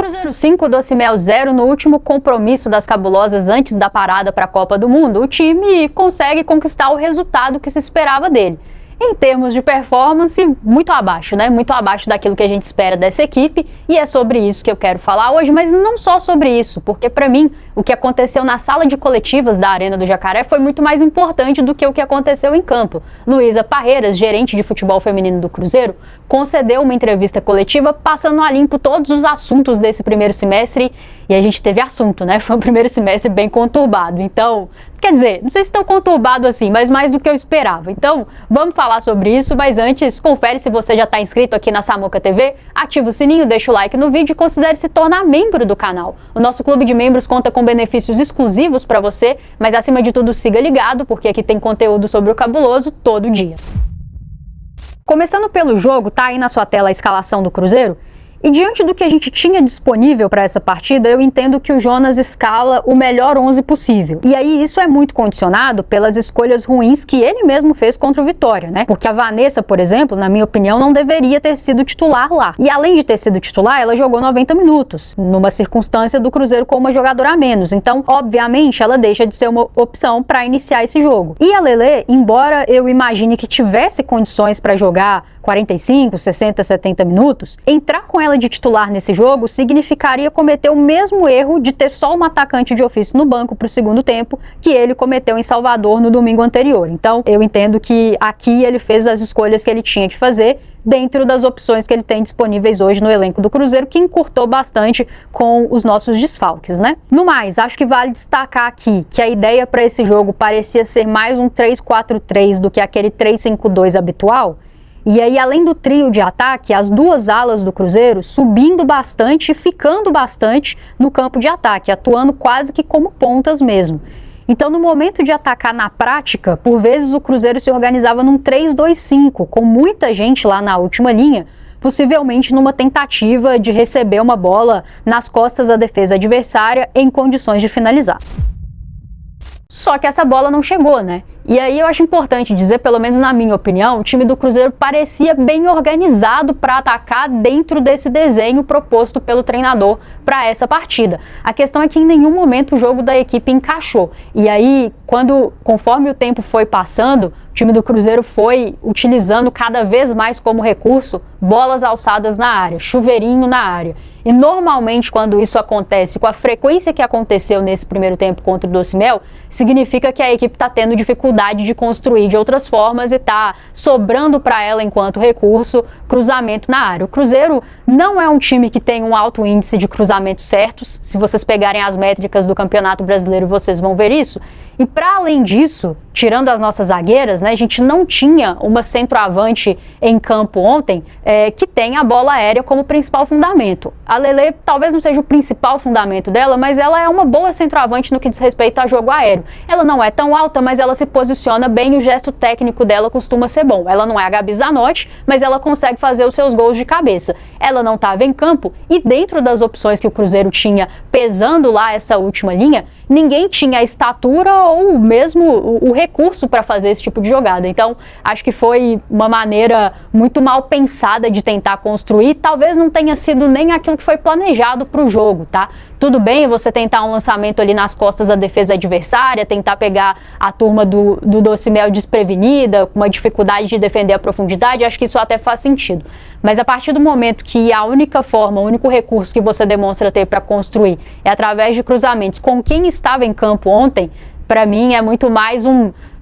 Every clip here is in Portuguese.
Cruzeiro 5, Docimel 0 no último compromisso das cabulosas antes da parada para a Copa do Mundo, o time consegue conquistar o resultado que se esperava dele. Em termos de performance, muito abaixo, né? Muito abaixo daquilo que a gente espera dessa equipe, e é sobre isso que eu quero falar hoje, mas não só sobre isso, porque para mim o que aconteceu na sala de coletivas da Arena do Jacaré foi muito mais importante do que o que aconteceu em campo. Luísa Parreiras, gerente de futebol feminino do Cruzeiro, concedeu uma entrevista coletiva passando a limpo todos os assuntos desse primeiro semestre, e a gente teve assunto, né? Foi um primeiro semestre bem conturbado, então, quer dizer, não sei se tão conturbado assim, mas mais do que eu esperava. Então, vamos falar sobre isso, mas antes, confere se você já está inscrito aqui na Samuca TV, ativa o sininho, deixa o like no vídeo e considere se tornar membro do canal. O nosso clube de membros conta com benefícios exclusivos para você, mas acima de tudo siga ligado, porque aqui tem conteúdo sobre o cabuloso todo dia. Começando pelo jogo, tá aí na sua tela a escalação do Cruzeiro? E diante do que a gente tinha disponível para essa partida, eu entendo que o Jonas escala o melhor 11 possível. E aí isso é muito condicionado pelas escolhas ruins que ele mesmo fez contra o Vitória, né? Porque a Vanessa, por exemplo, na minha opinião, não deveria ter sido titular lá. E além de ter sido titular, ela jogou 90 minutos, numa circunstância do Cruzeiro com uma jogadora a menos. Então, obviamente, ela deixa de ser uma opção para iniciar esse jogo. E a Lelê, embora eu imagine que tivesse condições para jogar 45, 60, 70 minutos, entrar com ela de titular nesse jogo significaria cometer o mesmo erro de ter só uma atacante de ofício no banco para o segundo tempo que ele cometeu em Salvador no domingo anterior. Então, eu entendo que aqui ele fez as escolhas que ele tinha que fazer dentro das opções que ele tem disponíveis hoje no elenco do Cruzeiro, que encurtou bastante com os nossos desfalques, né? No mais, acho que vale destacar aqui que a ideia para esse jogo parecia ser mais um 3-4-3 do que aquele 3-5-2 habitual. E aí, além do trio de ataque, as duas alas do Cruzeiro subindo bastante e ficando bastante no campo de ataque, atuando quase que como pontas mesmo. Então, no momento de atacar na prática, por vezes o Cruzeiro se organizava num 3-2-5, com muita gente lá na última linha, possivelmente numa tentativa de receber uma bola nas costas da defesa adversária em condições de finalizar. Só que essa bola não chegou, né? E aí eu acho importante dizer, pelo menos na minha opinião, o time do Cruzeiro parecia bem organizado para atacar dentro desse desenho proposto pelo treinador para essa partida. A questão é que em nenhum momento o jogo da equipe encaixou. E aí, conforme o tempo foi passando, o time do Cruzeiro foi utilizando cada vez mais como recurso bolas alçadas na área, chuveirinho na área. E normalmente quando isso acontece com a frequência que aconteceu nesse primeiro tempo contra o Docimel, significa que a equipe está tendo dificuldade de construir de outras formas e está sobrando para ela enquanto recurso cruzamento na área. O Cruzeiro não é um time que tem um alto índice de cruzamentos certos. Se vocês pegarem as métricas do Campeonato Brasileiro, vocês vão ver isso. E para além disso, tirando as nossas zagueiras, né, a gente não tinha uma centroavante em campo ontem que tem a bola aérea como principal fundamento. A Lelê talvez não seja o principal fundamento dela, mas ela é uma boa centroavante no que diz respeito a jogo aéreo. Ela não é tão alta, mas ela se posiciona bem e o gesto técnico dela costuma ser bom. Ela não é a Gabi Zanotti, mas ela consegue fazer os seus gols de cabeça. Ela não estava em campo e dentro das opções que o Cruzeiro tinha pesando lá essa última linha, ninguém tinha a estatura ou mesmo o recurso para fazer esse tipo de jogada. Então, acho que foi uma maneira muito mal pensada de tentar construir. Talvez não tenha sido nem aquilo que foi planejado para o jogo, tá? Tudo bem você tentar um lançamento ali nas costas da defesa adversária, tentar pegar a turma do Docimel desprevenida, com uma dificuldade de defender a profundidade, acho que isso até faz sentido. Mas a partir do momento que a única forma, o único recurso que você demonstra ter para construir é através de cruzamentos com quem estava em campo ontem, para mim é muito mais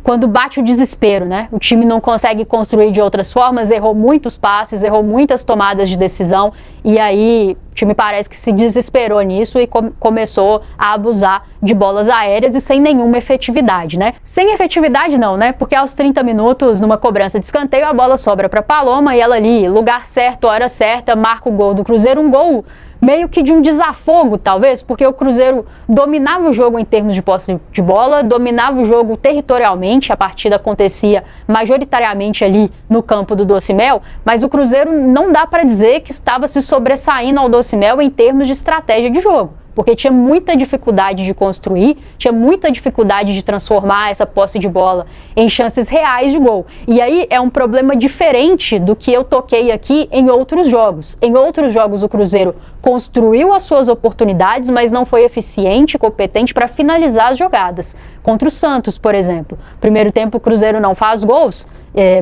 quando bate o desespero, né? O time não consegue construir de outras formas, errou muitos passes, errou muitas tomadas de decisão e aí o time parece que se desesperou nisso e começou a abusar de bolas aéreas e sem nenhuma efetividade, né? Sem efetividade não, né? Porque aos 30 minutos, numa cobrança de escanteio, a bola sobra para Paloma e ela ali, lugar certo, hora certa, marca o gol do Cruzeiro, um gol meio que de um desafogo, talvez, porque o Cruzeiro dominava o jogo em termos de posse de bola, dominava o jogo territorialmente, a partida acontecia majoritariamente ali no campo do Docimel, mas o Cruzeiro não dá para dizer que estava se sobressaindo ao Docimel em termos de estratégia de jogo. porque tinha muita dificuldade de construir, tinha muita dificuldade de transformar essa posse de bola em chances reais de gol. E aí é um problema diferente do que eu toquei aqui em outros jogos. Em outros jogos o Cruzeiro construiu as suas oportunidades, mas não foi eficiente e competente para finalizar as jogadas. Contra o Santos, por exemplo. Primeiro tempo o Cruzeiro não faz gols,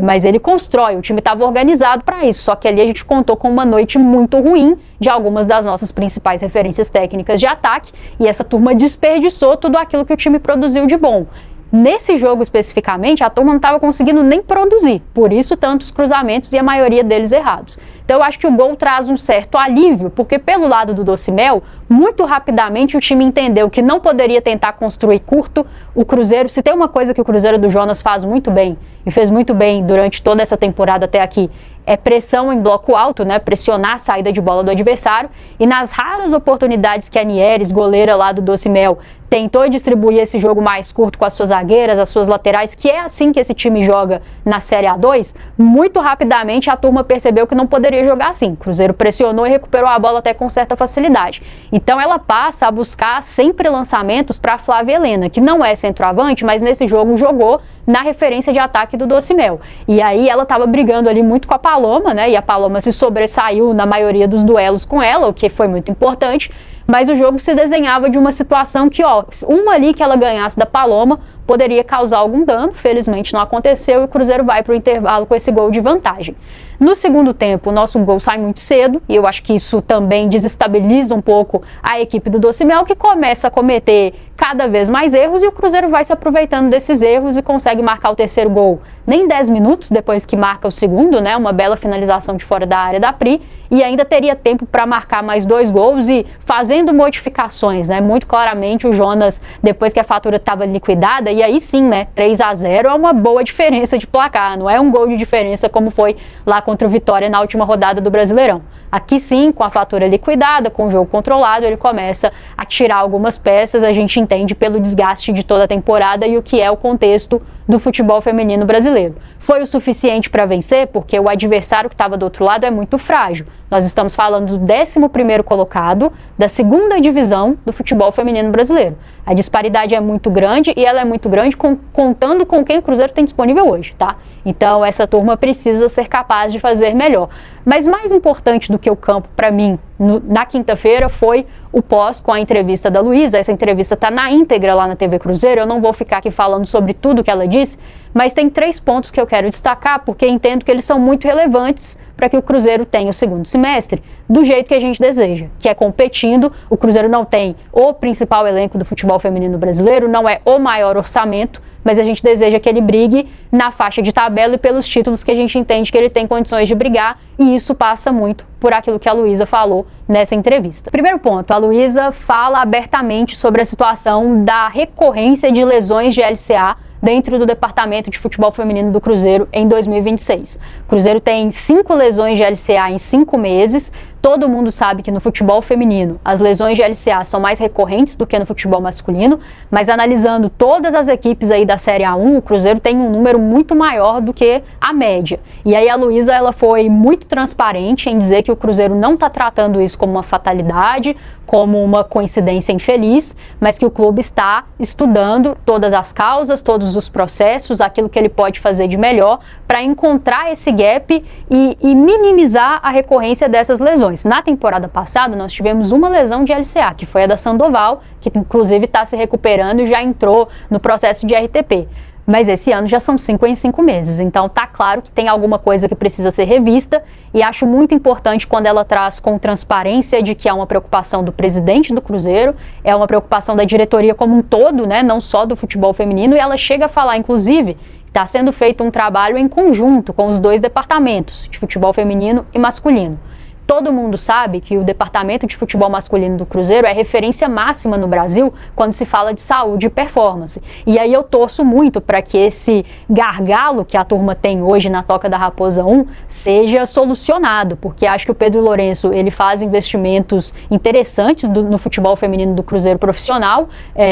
mas ele constrói, o time estava organizado para isso, só que ali a gente contou com uma noite muito ruim de algumas das nossas principais referências técnicas de ataque, e essa turma desperdiçou tudo aquilo que o time produziu de bom. Nesse jogo especificamente, a turma não estava conseguindo nem produzir, por isso tantos cruzamentos e a maioria deles errados. Então eu acho que o gol traz um certo alívio, porque pelo lado do Docimel, muito rapidamente o time entendeu que não poderia tentar construir curto. O Cruzeiro, se tem uma coisa que o Cruzeiro do Jonas faz muito bem, e fez muito bem durante toda essa temporada até aqui, é pressão em bloco alto, né? Pressionar a saída de bola do adversário, e nas raras oportunidades que a Nieres, goleira lá do Docimel, tentou distribuir esse jogo mais curto com as suas zagueiras, as suas laterais, que é assim que esse time joga na Série A2, muito rapidamente a turma percebeu que não poderia jogar assim. O Cruzeiro pressionou e recuperou a bola até com certa facilidade. Então ela passa a buscar sempre lançamentos para a Flávia Helena, que não é centroavante, mas nesse jogo jogou na referência de ataque do Docimel. E aí ela estava brigando ali muito com a Paloma, né? E a Paloma se sobressaiu na maioria dos duelos com ela, o que foi muito importante. Mas o jogo se desenhava de uma situação que, uma ali que ela ganhasse da Paloma poderia causar algum dano. Felizmente não aconteceu e o Cruzeiro vai para o intervalo com esse gol de vantagem. No segundo tempo, o nosso gol sai muito cedo e eu acho que isso também desestabiliza um pouco a equipe do Docimel, que começa a cometer cada vez mais erros, e o Cruzeiro vai se aproveitando desses erros e consegue marcar o terceiro gol nem 10 minutos depois que marca o segundo, né? Uma bela finalização de fora da área da Pri, e ainda teria tempo para marcar mais 2 gols e fazendo modificações, né? Muito claramente o Jonas, depois que a fatura estava liquidada, e aí sim, né? 3-0 é uma boa diferença de placar, não é um gol de diferença como foi lá contra o Vitória na última rodada do Brasileirão. Aqui sim, com a fatura liquidada, com o jogo controlado, ele começa a tirar algumas peças, a gente entende pelo desgaste de toda a temporada e o que é o contexto do futebol feminino brasileiro. Foi o suficiente para vencer, porque o adversário que estava do outro lado é muito frágil. Nós estamos falando do 11º colocado da segunda divisão do futebol feminino brasileiro. A disparidade é muito grande e ela é muito grande contando com quem o Cruzeiro tem disponível hoje, tá? Então essa turma precisa ser capaz de fazer melhor. Mas mais importante do que o campo para mim na quinta-feira foi o pós com a entrevista da Luísa. Essa entrevista está na íntegra lá na TV Cruzeiro, eu não vou ficar aqui falando sobre tudo que ela disse, mas tem 3 pontos que eu quero destacar, porque entendo que eles são muito relevantes para que o Cruzeiro tenha o segundo semestre do jeito que a gente deseja, que é competindo. O Cruzeiro não tem o principal elenco do futebol feminino brasileiro, não é o maior orçamento, mas a gente deseja que ele brigue na faixa de tabela e pelos títulos que a gente entende que ele tem condições de brigar, e isso passa muito por aquilo que a Luísa falou nessa entrevista. Primeiro ponto, a Luísa fala abertamente sobre a situação da recorrência de lesões de LCA dentro do departamento de futebol feminino do Cruzeiro em 2026. O Cruzeiro tem 5 lesões de LCA em 5 meses. Todo mundo sabe que no futebol feminino as lesões de LCA são mais recorrentes do que no futebol masculino, mas analisando todas as equipes aí da Série A1, o Cruzeiro tem um número muito maior do que a média. E aí a Luísa, ela foi muito transparente em dizer que o Cruzeiro não está tratando isso como uma fatalidade, como uma coincidência infeliz, mas que o clube está estudando todas as causas, todos os processos, aquilo que ele pode fazer de melhor para encontrar esse gap e minimizar a recorrência dessas lesões. Na temporada passada, nós tivemos uma lesão de LCA, que foi a da Sandoval, que inclusive está se recuperando e já entrou no processo de RTP. Mas esse ano já são 5 em 5 meses, então tá claro que tem alguma coisa que precisa ser revista, e acho muito importante quando ela traz com transparência de que é uma preocupação do presidente do Cruzeiro, é uma preocupação da diretoria como um todo, né, não só do futebol feminino, e ela chega a falar, inclusive, que está sendo feito um trabalho em conjunto com os 2 departamentos, de futebol feminino e masculino. Todo mundo sabe que o departamento de futebol masculino do Cruzeiro é referência máxima no Brasil quando se fala de saúde e performance. E aí eu torço muito para que esse gargalo que a turma tem hoje na Toca da Raposa 1 seja solucionado, porque acho que o Pedro Lourenço, ele faz investimentos interessantes no futebol feminino do Cruzeiro profissional,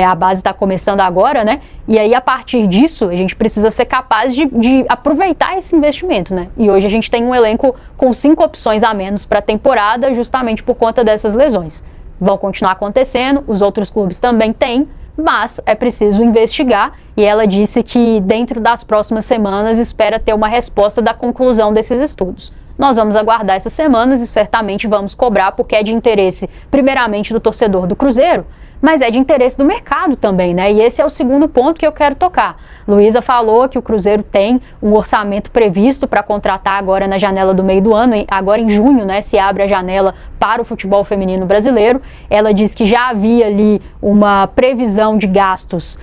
a base está começando agora, né? E aí a partir disso a gente precisa ser capaz de aproveitar esse investimento, né? E hoje a gente tem um elenco com 5 opções a menos para temporada, justamente por conta dessas lesões. Vão continuar acontecendo, os outros clubes também têm, mas é preciso investigar, e ela disse que dentro das próximas semanas espera ter uma resposta da conclusão desses estudos. Nós vamos aguardar essas semanas e certamente vamos cobrar, porque é de interesse, primeiramente, do torcedor do Cruzeiro, mas é de interesse do mercado também, né? E esse é o segundo ponto que eu quero tocar. Luísa falou que o Cruzeiro tem um orçamento previsto para contratar agora na janela do meio do ano, agora em junho, né? Se abre a janela para o futebol feminino brasileiro. Ela diz que já havia ali uma previsão de gastos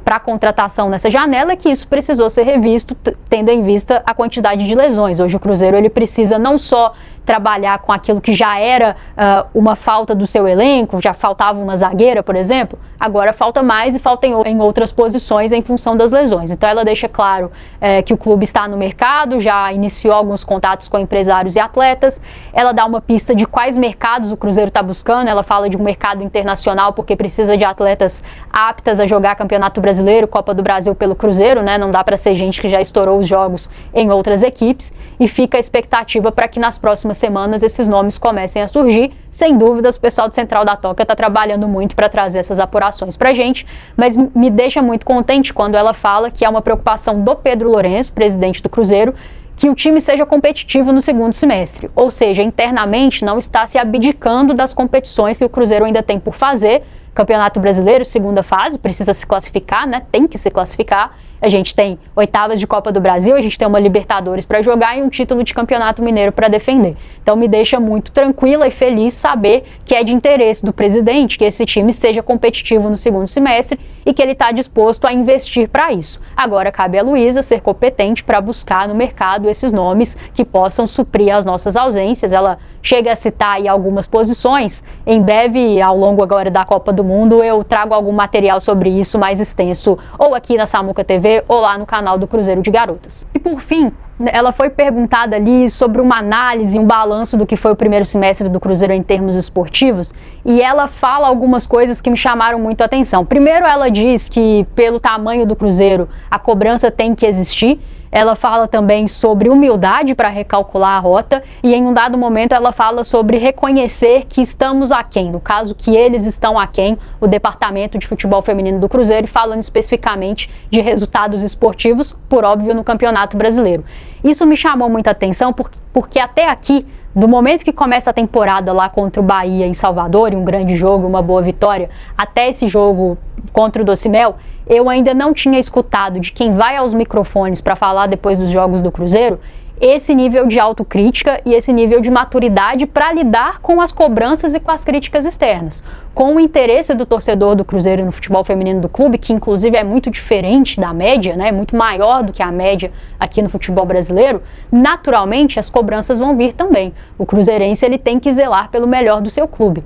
para contratação nessa janela, que isso precisou ser revisto, tendo em vista a quantidade de lesões. Hoje o Cruzeiro ele precisa não só trabalhar com aquilo que já era uma falta do seu elenco, já faltava uma zagueira, por exemplo, agora falta mais e falta em outras posições em função das lesões. Então ela deixa claro que o clube está no mercado, já iniciou alguns contatos com empresários e atletas, ela dá uma pista de quais mercados o Cruzeiro está buscando, ela fala de um mercado internacional porque precisa de atletas aptas a jogar Campeonato Brasileiro, Copa do Brasil pelo Cruzeiro, né? Não dá para ser gente que já estourou os jogos em outras equipes, e fica a expectativa para que nas próximas semanas esses nomes comecem a surgir. Sem dúvidas, o pessoal do Central da Toca está trabalhando muito para trazer essas apurações para a gente, mas me deixa muito contente quando ela fala que é uma preocupação do Pedro Lourenço, presidente do Cruzeiro, que o time seja competitivo no segundo semestre, ou seja, internamente não está se abdicando das competições que o Cruzeiro ainda tem por fazer. Campeonato Brasileiro, segunda fase, precisa se classificar, né? Tem que se classificar. A gente tem oitavas de Copa do Brasil, a gente tem uma Libertadores para jogar e um título de Campeonato Mineiro para defender. Então me deixa muito tranquila e feliz saber que é de interesse do presidente que esse time seja competitivo no segundo semestre e que ele está disposto a investir para isso. Agora cabe a Luísa ser competente para buscar no mercado esses nomes que possam suprir as nossas ausências. Ela chega a citar aí algumas posições. Em breve, ao longo agora da Copa do Mundo, eu trago algum material sobre isso mais extenso, ou aqui na Samuca TV, ou lá no canal do Cruzeiro de Garotas. E por fim, ela foi perguntada ali sobre uma análise, um balanço do que foi o primeiro semestre do Cruzeiro em termos esportivos, e ela fala algumas coisas que me chamaram muito a atenção. Primeiro, ela diz que pelo tamanho do Cruzeiro, a cobrança tem que existir. Ela fala também sobre humildade para recalcular a rota, e em um dado momento ela fala sobre reconhecer que estamos aquém, no caso que eles estão aquém, o Departamento de Futebol Feminino do Cruzeiro, e falando especificamente de resultados esportivos, por óbvio, no Campeonato Brasileiro. Isso me chamou muita atenção porque até aqui, do momento que começa a temporada lá contra o Bahia em Salvador, em um grande jogo, uma boa vitória, até esse jogo contra o Docimel, eu ainda não tinha escutado de quem vai aos microfones para falar depois dos jogos do Cruzeiro esse nível de autocrítica e esse nível de maturidade para lidar com as cobranças e com as críticas externas. Com o interesse do torcedor do Cruzeiro no futebol feminino do clube, que inclusive é muito diferente da média, né, muito maior do que a média aqui no futebol brasileiro, naturalmente as cobranças vão vir também. O cruzeirense ele tem que zelar pelo melhor do seu clube.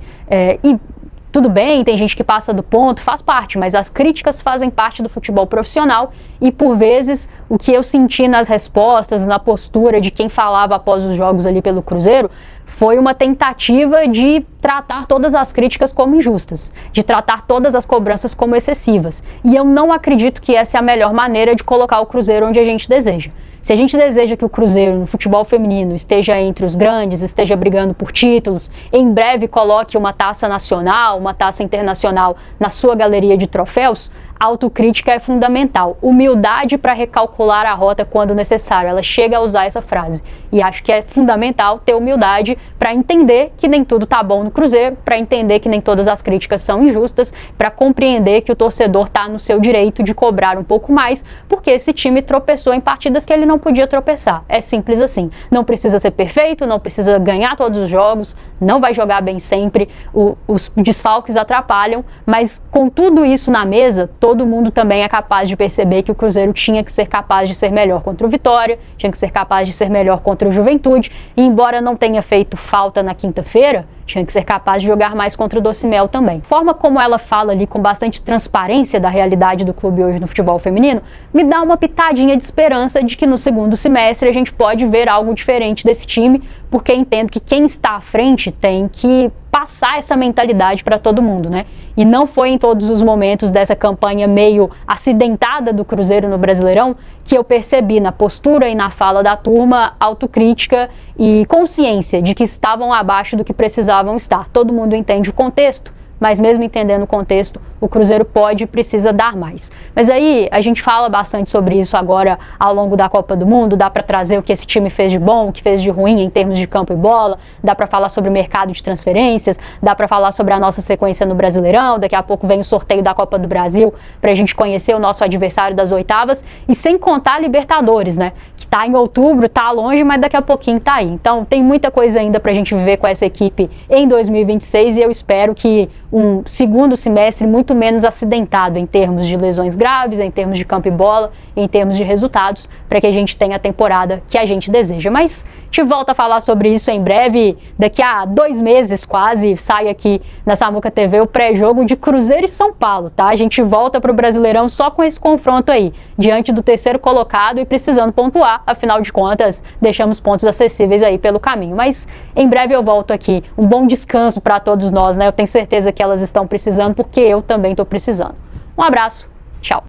Tudo bem, tem gente que passa do ponto, faz parte, mas as críticas fazem parte do futebol profissional e, por vezes, o que eu senti nas respostas, na postura de quem falava após os jogos ali pelo Cruzeiro, foi uma tentativa de tratar todas as críticas como injustas, de tratar todas as cobranças como excessivas. E eu não acredito que essa é a melhor maneira de colocar o Cruzeiro onde a gente deseja. Se a gente deseja que o Cruzeiro no futebol feminino esteja entre os grandes, esteja brigando por títulos, em breve coloque uma taça nacional, uma taça internacional na sua galeria de troféus, a autocrítica é fundamental. Humildade para recalcular a rota quando necessário. Ela chega a usar essa frase. E acho que é fundamental ter humildade para entender que nem tudo tá bom no Cruzeiro, para entender que nem todas as críticas são injustas, para compreender que o torcedor está no seu direito de cobrar um pouco mais, porque esse time tropeçou em partidas que ele não podia tropeçar. É simples assim. Não precisa ser perfeito, não precisa ganhar todos os jogos, não vai jogar bem sempre, os desfalques atrapalham, mas com tudo isso na mesa, todo mundo também é capaz de perceber que o Cruzeiro tinha que ser capaz de ser melhor contra o Vitória, tinha que ser capaz de ser melhor contra o Juventude, e embora não tenha feito falta na quinta-feira, tinha que ser capaz de jogar mais contra o Docimel também. A forma como ela fala ali com bastante transparência da realidade do clube hoje no futebol feminino, me dá uma pitadinha de esperança de que no segundo semestre a gente pode ver algo diferente desse time, porque entendo que quem está à frente tem que passar essa mentalidade para todo mundo, né? E não foi em todos os momentos dessa campanha meio acidentada do Cruzeiro no Brasileirão que eu percebi na postura e na fala da turma autocrítica e consciência de que estavam abaixo do que precisavam estar. Todo mundo entende o contexto, mas mesmo entendendo o contexto, o Cruzeiro pode e precisa dar mais. Mas aí a gente fala bastante sobre isso agora ao longo da Copa do Mundo, dá para trazer o que esse time fez de bom, o que fez de ruim em termos de campo e bola, dá para falar sobre o mercado de transferências, dá para falar sobre a nossa sequência no Brasileirão, daqui a pouco vem o sorteio da Copa do Brasil para a gente conhecer o nosso adversário das oitavas, e sem contar a Libertadores, né, que tá em outubro, tá longe, mas daqui a pouquinho tá aí. Então tem muita coisa ainda pra gente viver com essa equipe em 2026 e eu espero que um segundo semestre muito menos acidentado em termos de lesões graves, em termos de campo e bola, em termos de resultados, para que a gente tenha a temporada que a gente deseja. Mas a gente volta a falar sobre isso em breve, daqui a 2 meses quase, sai aqui na Samuca TV o pré-jogo de Cruzeiro e São Paulo, tá? A gente volta pro Brasileirão só com esse confronto aí, diante do terceiro colocado e precisando pontuar, afinal de contas, deixamos pontos acessíveis aí pelo caminho. Mas em breve eu volto aqui. Um bom descanso para todos nós, né? Eu tenho certeza que elas estão precisando, porque eu também estou precisando. Um abraço, tchau!